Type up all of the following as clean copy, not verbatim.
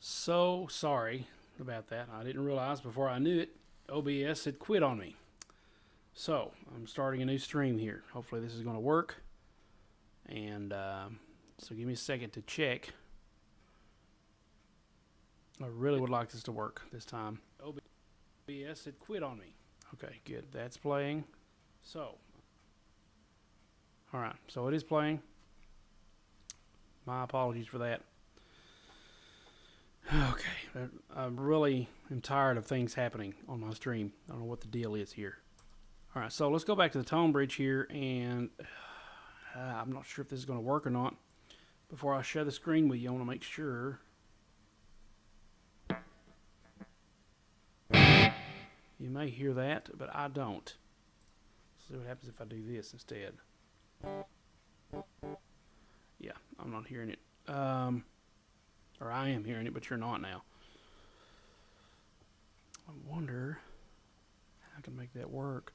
So sorry about that. I didn't realize before I knew it, OBS had quit on me. So I'm starting a new stream here. Hopefully this is going to work. And so give me a second to check. I really would like this to work this time. OBS had quit on me. Okay, good. That's playing. So, all right. So it is playing. My apologies for that. Okay, I really am tired of things happening on my stream. I don't know what the deal is here. All right, so let's go back to the Tonebridge here, and I'm not sure if this is going to work or not. Before I share the screen with you, I want to make sure. You may hear that, but I don't. Let's see what happens if I do this instead. Yeah, I'm not hearing it. Or I am hearing it, but you're not now. I wonder how I can make that work.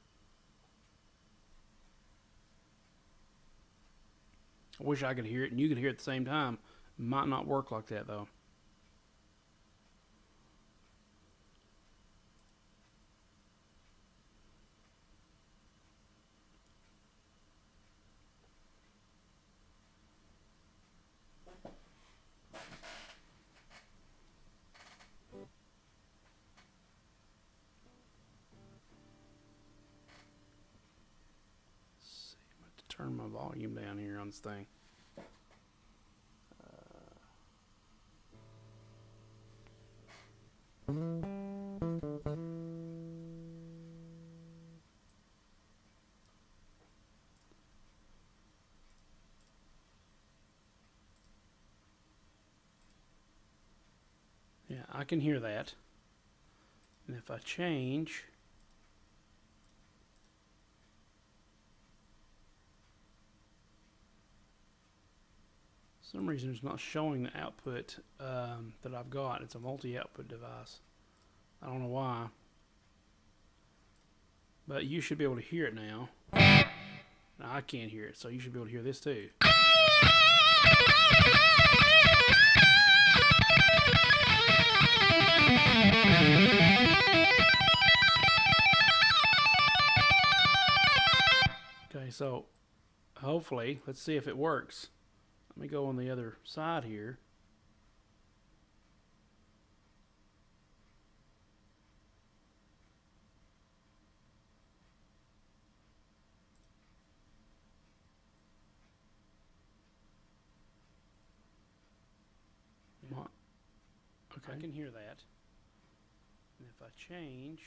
I wish I could hear it and you could hear it at the same time. Might not work like that though. Turn my volume down here on this thing. Yeah, I can hear that. And if I change, for some reason it's not showing the output that I've got. It's a multi-output device. I don't know why. But you should be able to hear it now. Now I can't hear it, so you should be able to hear this too. Okay, so hopefully, let's see if it works. Let me go on the other side here. Okay, I can hear that. And if I change,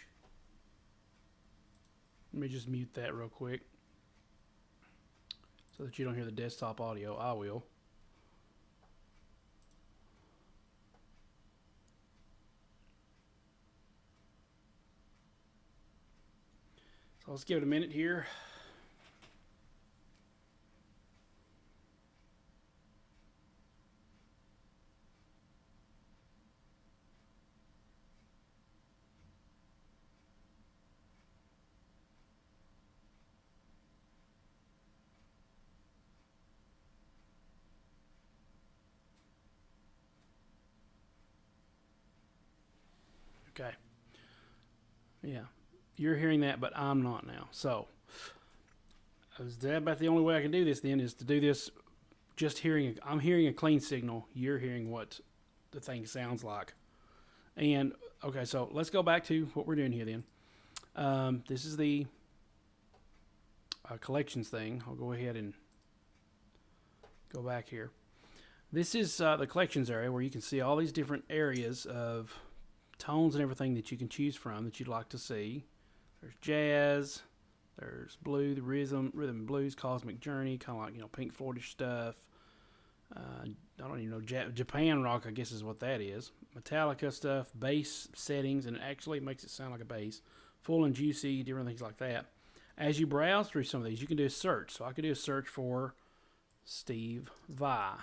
let me just mute that real quick so that you don't hear the desktop audio. I will. So let's give it a minute here. Okay. Yeah. You're hearing that, but I'm not now. So, is that about the only way I can do this then is to do this just hearing, I'm hearing a clean signal. You're hearing what the thing sounds like. And, okay, so let's go back to what we're doing here then. This is the collections thing. I'll go ahead and go back here. This is the collections area where you can see all these different areas of tones and everything that you can choose from that you'd like to see. There's jazz, there's blue, the rhythm and blues, cosmic journey, kind of like, you know, Pink Floydish stuff. I don't even know, Japan rock, I guess is what that is. Metallica stuff, bass settings, and it actually makes it sound like a bass. Full and juicy, different things like that. As you browse through some of these, you can do a search. So I could do a search for Steve Vai.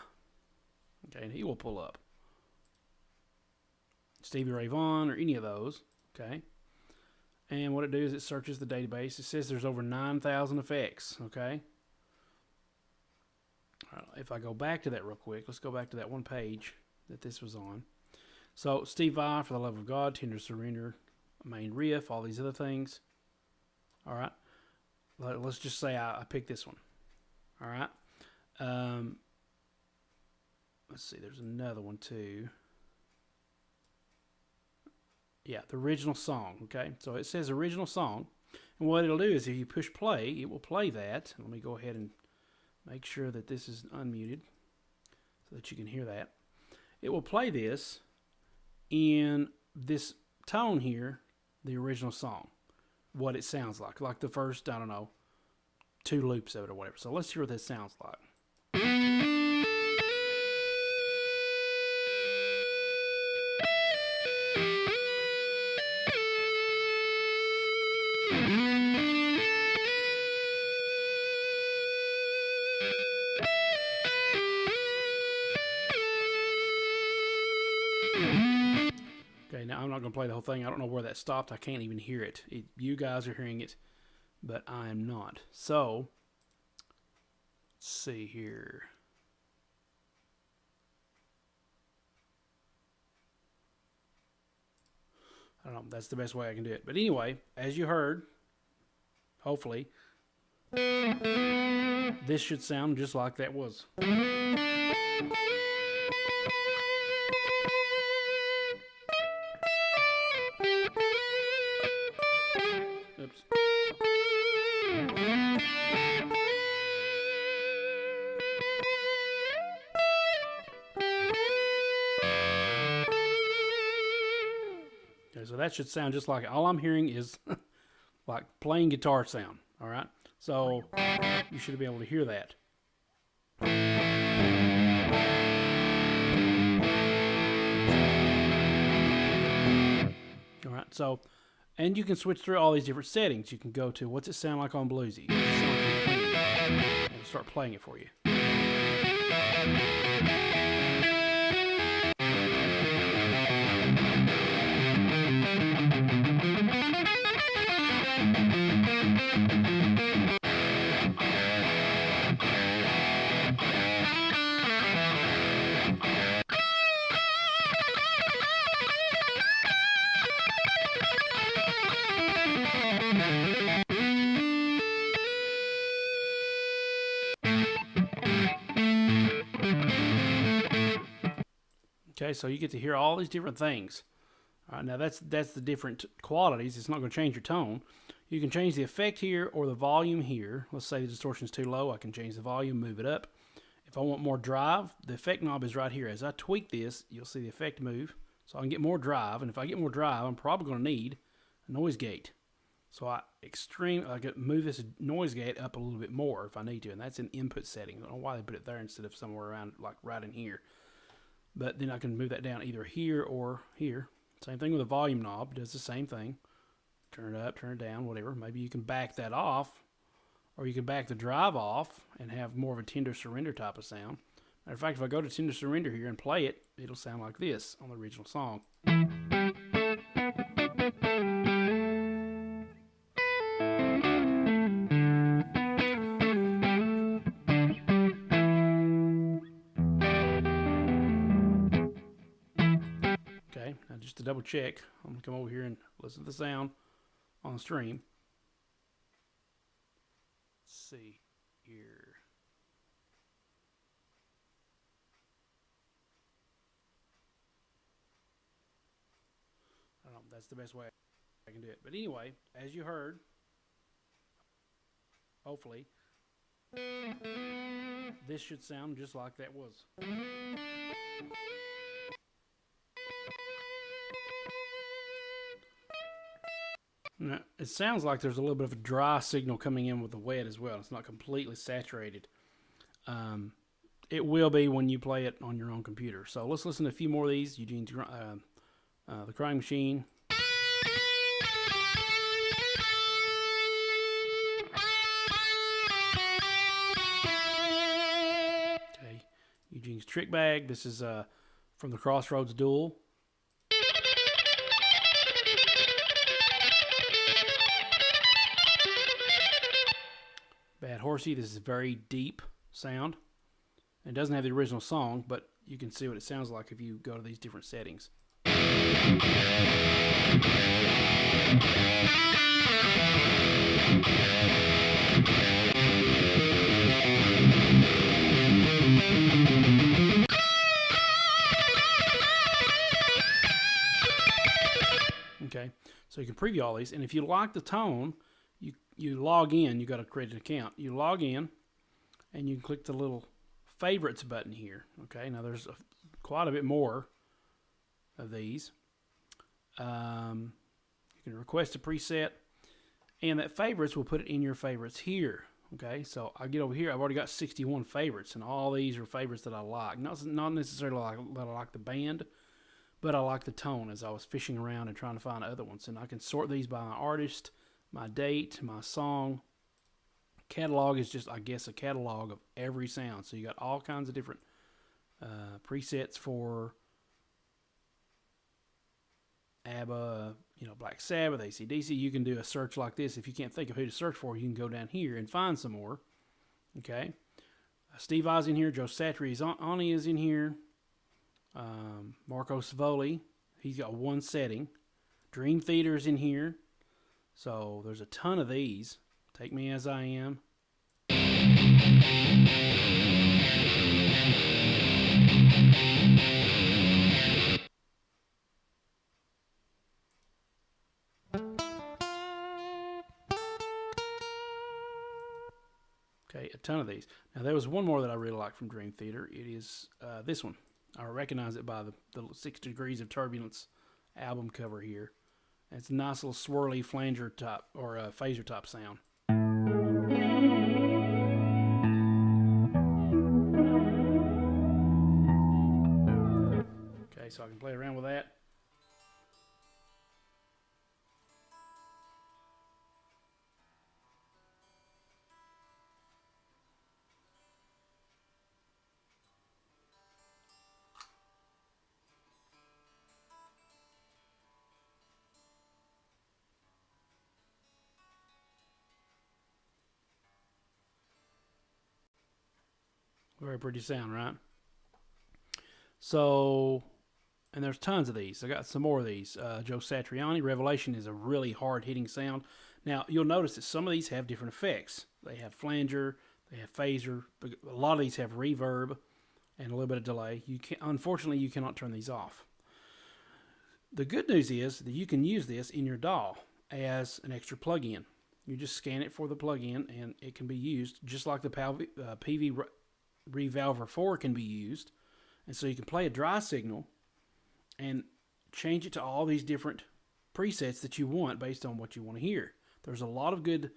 Okay, and he will pull up. Stevie Ray Vaughan or any of those. Okay. And what it does is it searches the database. It says there's over 9,000 effects. Okay. If I go back to that real quick, let's go back to that one page that this was on. So Steve Vai, For the Love of God, Tender Surrender, main riff, all these other things. All right. Let's just say I picked this one. All right. Let's see. There's another one too. Yeah, the original song. Okay. So it says original song. And what it'll do is if you push play, it will play that. Let me go ahead and make sure that this is unmuted so that you can hear that. It will play this in this tone here, the original song, what it sounds like the first, I don't know, 2 loops of it or whatever. So let's hear what this sounds like. Okay, now I'm not going to play the whole thing. I don't know where that stopped. I can't even hear it. You guys are hearing it, but I am not. So, let's see here. I don't know. That's the best way I can do it. But anyway, as you heard, hopefully, this should sound just like that was. Oops. Okay, so that should sound just like it. All I'm hearing is like playing guitar sound. All right. So you should be able to hear that. All right. So, and you can switch through all these different settings. You can go to what's it sound like on bluesy, and start playing it for you. Okay, so you get to hear all these different things. All right, now that's the different qualities. It's not going to change your tone. You can change the effect here or the volume here. Let's say the distortion's too low. I can change the volume, move it up. If I want more drive, the effect knob is right here. As I tweak this, you'll see the effect move. So I can get more drive, and if I get more drive, I'm probably going to need a noise gate. So I can move this noise gate up a little bit more if I need to, and that's an input setting. I don't know why they put it there instead of somewhere around, like right in here. But then I can move that down either here or here. Same thing with the volume knob. It does the same thing. Turn it up, turn it down, whatever. Maybe you can back that off, or you can back the drive off and have more of a tender surrender type of sound. Matter of fact, if I go to tender surrender here and play it, it'll sound like this on the original song. Okay, now just to double check, I'm going to come over here and listen to the sound on the stream. Let's see here. I don't know, that's the best way I can do it. But anyway, as you heard, hopefully, this should sound just like that was. Now, it sounds like there's a little bit of a dry signal coming in with the wet as well. It's not completely saturated. It will be when you play it on your own computer. So let's listen to a few more of these. Eugene's The Crying Machine. Okay, Eugene's Trick Bag. This is from the Crossroads Duel. Bad Horsey. This is very deep sound. It doesn't have the original song, but you can see what it sounds like if you go to these different settings. Okay, so you can preview all these, and if you like the tone, you log in. You got to create an account. You log in, and you can click the little favorites button here. Okay, now there's quite a bit more of these. You can request a preset, and that favorites will put it in your favorites here. Okay, so I get over here. I've already got 61 favorites, and all these are favorites that I like. Not necessarily that I like the band, but I like the tone as I was fishing around and trying to find other ones. And I can sort these by my artist, my date, my song. Catalog is just, I guess, a catalog of every sound. So you got all kinds of different presets for ABBA, Black Sabbath, AC/DC. You can do a search like this. If you can't think of who to search for, you can go down here and find some more. Okay. Steve Vai's in here. Joe Satriani is in here. Marco Savoli, he's got one setting. Dream Theater's in here. So there's a ton of these. Take Me As I Am. Okay, a ton of these. Now there was one more that I really like from Dream Theater. It is this one. I recognize it by the 6 Degrees of Turbulence album cover here. And it's a nice little swirly flanger type or phaser type sound. Okay, so I can play around with that. Very pretty sound, right? So, and there's tons of these. I got some more of these. Joe Satriani, Revelation is a really hard-hitting sound. Now, you'll notice that some of these have different effects. They have flanger, they have phaser. A lot of these have reverb and a little bit of delay. Unfortunately, you cannot turn these off. The good news is that you can use this in your DAW as an extra plug-in. You just scan it for the plug-in, and it can be used just like the PV Revolver 4 can be used. And so you can play a dry signal and change it to all these different presets that you want based on what you want to hear. There's a lot of good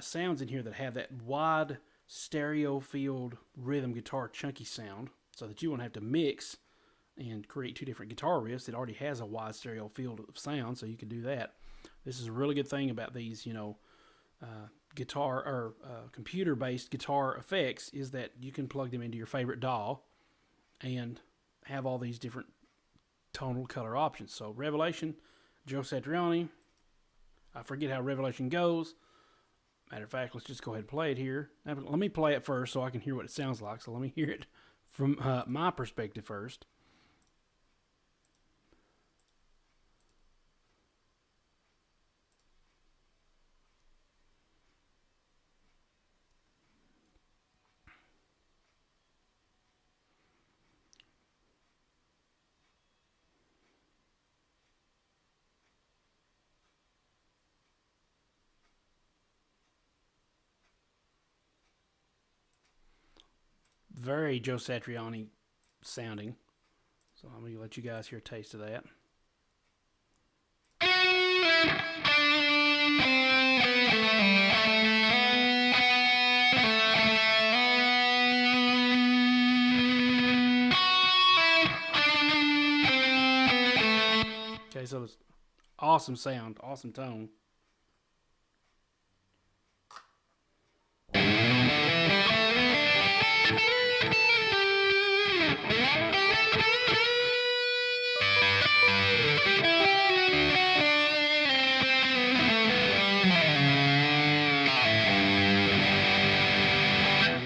sounds in here that have that wide stereo field rhythm guitar chunky sound so that you won't have to mix and create two different guitar riffs. It already has a wide stereo field of sound, so you can do that. This is a really good thing about these, guitar or computer-based guitar effects is that you can plug them into your favorite DAW and have all these different tonal color options. So Revelation, Joe Satriani. I forget how Revelation goes. Matter of fact, let's just go ahead and play it here. Now, let me play it first so I can hear what it sounds like. So let me hear it from my perspective first. Very Joe Satriani sounding. So I'm going to let you guys hear a taste of that. Okay, so it's awesome sound, awesome tone.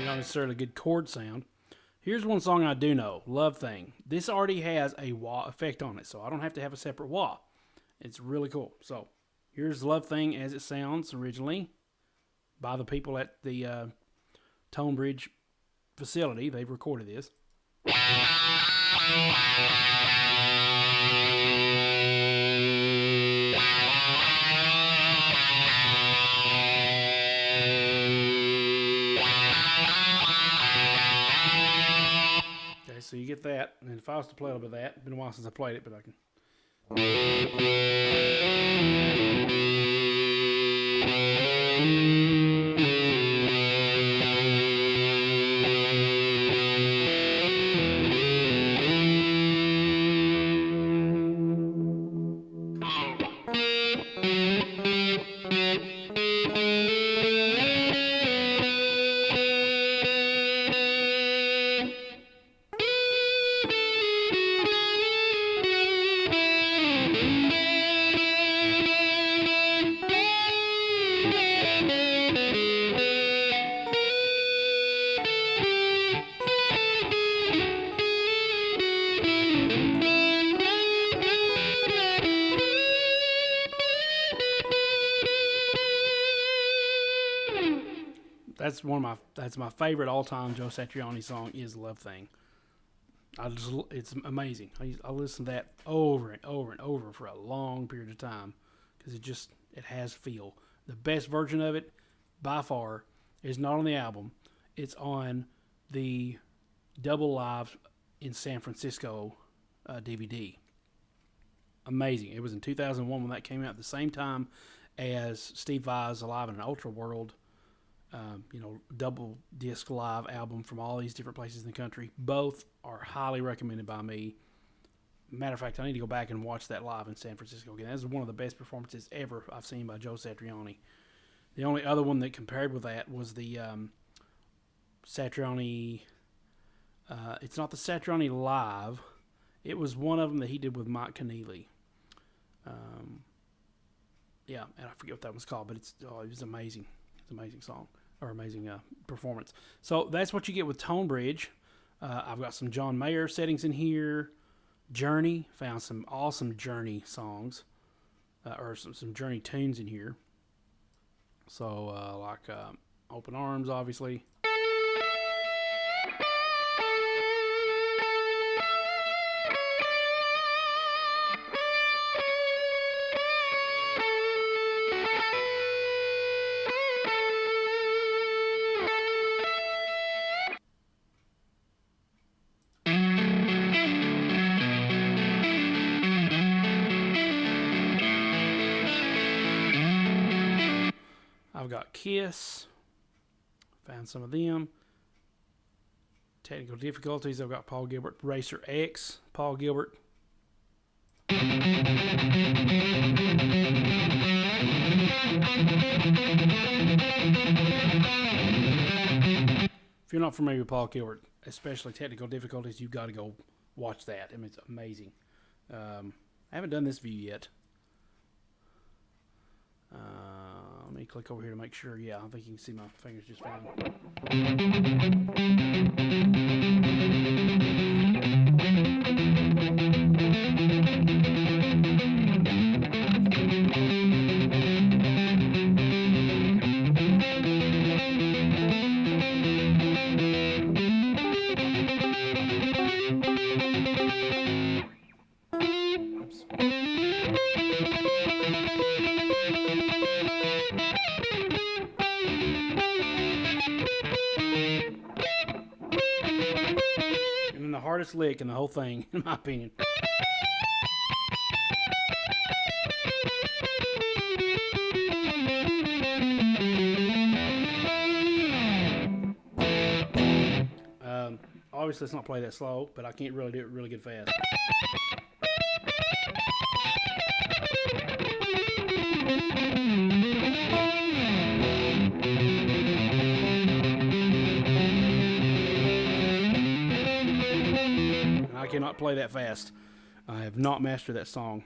Not necessarily good chord sound. Here's one song I do know, Love Thing. This already has a wah effect on it, so I don't have to have a separate wah. It's really cool. So here's Love Thing as it sounds originally by the people at the Tonebridge facility. They've recorded this. Okay, so you get that, and if I was to play a little bit of that, it's been a while since I played it, but I can. That's my favorite all-time Joe Satriani song is Love Thing. It's amazing. I listen to that over and over and over for a long period of time because it has feel. The best version of it by far is not on the album. It's on the Double Live in San Francisco DVD. Amazing. It was in 2001 when that came out, at the same time as Steve Vai's Alive in an Ultra World. Double disc live album from all these different places in the country. Both are highly recommended by me. Matter of fact, I need to go back and watch that live in San Francisco again. That's one of the best performances ever I've seen by Joe Satriani. The only other one that compared with that was the Satriani. It's not the Satriani Live. It was one of them that he did with Mike Keneally. And I forget what that was called, but it was amazing. It's an amazing song. Or amazing performance. So that's what you get with Tonebridge. I've got some John Mayer settings in here. Journey. Found some awesome Journey songs. Or some Journey tunes in here. So like Open Arms, obviously. I've got Kiss, found some of them. Technical difficulties, I've got Paul Gilbert, Racer X, Paul Gilbert. If you're not familiar with Paul Gilbert, especially technical difficulties, you've got to go watch that. I mean, it's amazing. I haven't done this view yet. Let me click over here to make sure. Yeah, I think you can see my fingers just fine. Hardest lick in the whole thing, in my opinion. Obviously, let's not play that slow, but I can't really do it really good fast. I cannot play that fast. I have not mastered that song.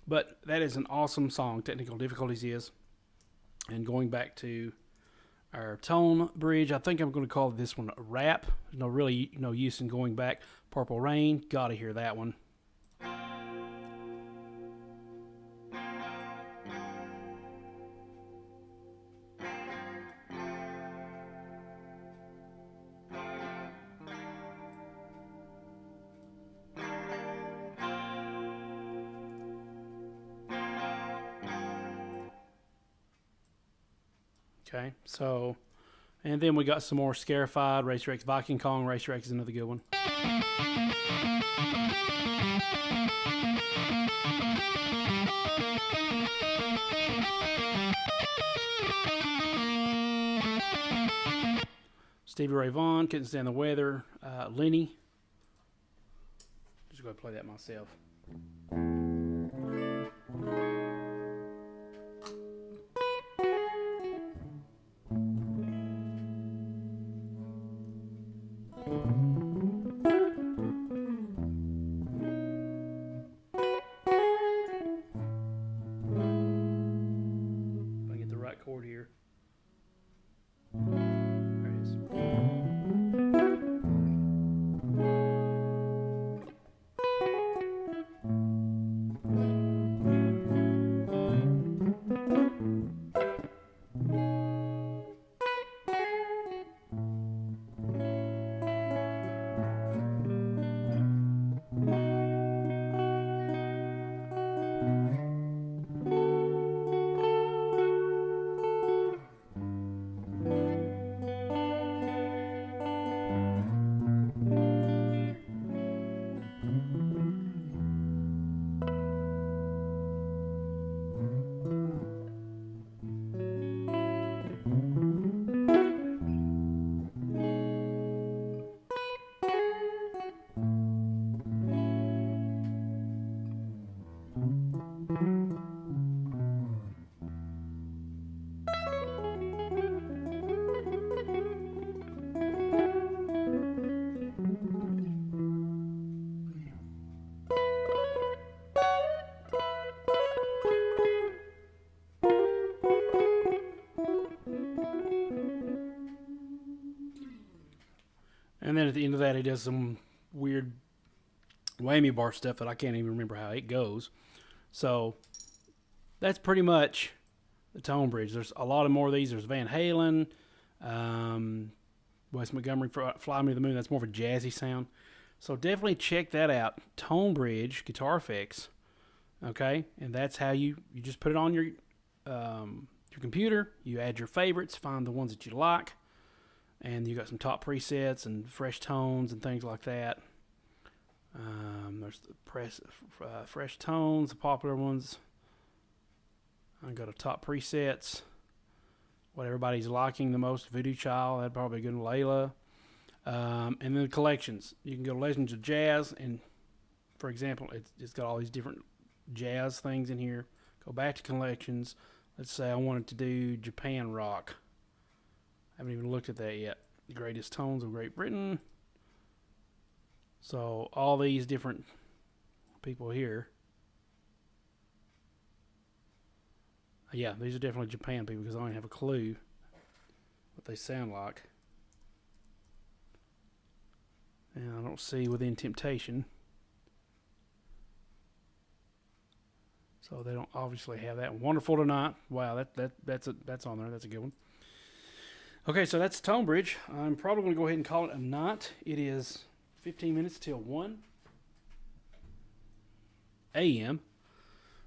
But that is an awesome song, Technical Difficulties is. And going back to our Tonebridge. I think I'm going to call this one a wrap. There's no really no use in going back. Purple Rain, gotta hear that one. Okay, so, and then we got some more Scarified, Racer X, Viking Kong, Racer X is another good one. Stevie Ray Vaughan, Couldn't Stand the Weather, Lenny. Just go ahead and play that myself. Chord here. There it is. And then at the end of that, he does some weird whammy bar stuff that I can't even remember how it goes. So that's pretty much the Tonebridge. There's a lot of more of these. There's Van Halen, Wes Montgomery, Fly Me to the Moon. That's more of a jazzy sound. So definitely check that out. Tonebridge Guitar Picks. Okay, and that's how you just put it on your computer. You add your favorites, find the ones that you like. And you got some top presets and fresh tones and things like that. There's the fresh tones, the popular ones. I got a top presets. What everybody's liking the most. Voodoo Child, that'd probably be a good one. Layla. And then the collections. You can go to Legends of Jazz, and for example, it's got all these different jazz things in here. Go back to collections. Let's say I wanted to do Japan rock. I haven't even looked at that yet. The Greatest Tones of Great Britain. So all these different people here. Yeah, these are definitely Japan people because I don't have a clue what they sound like. And I don't see Within Temptation. So they don't obviously have that. Wonderful Tonight. Wow, that's on there. That's a good one. Okay, so that's Tonebridge. I'm probably going to go ahead and call it a night. It is 15 minutes till 1 a.m.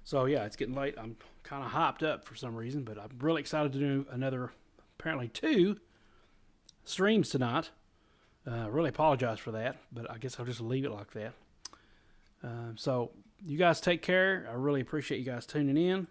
So, yeah, it's getting late. I'm kind of hyped up for some reason, but I'm really excited to do another, apparently 2 streams tonight. Really apologize for that, but I guess I'll just leave it like that. So, you guys take care. I really appreciate you guys tuning in.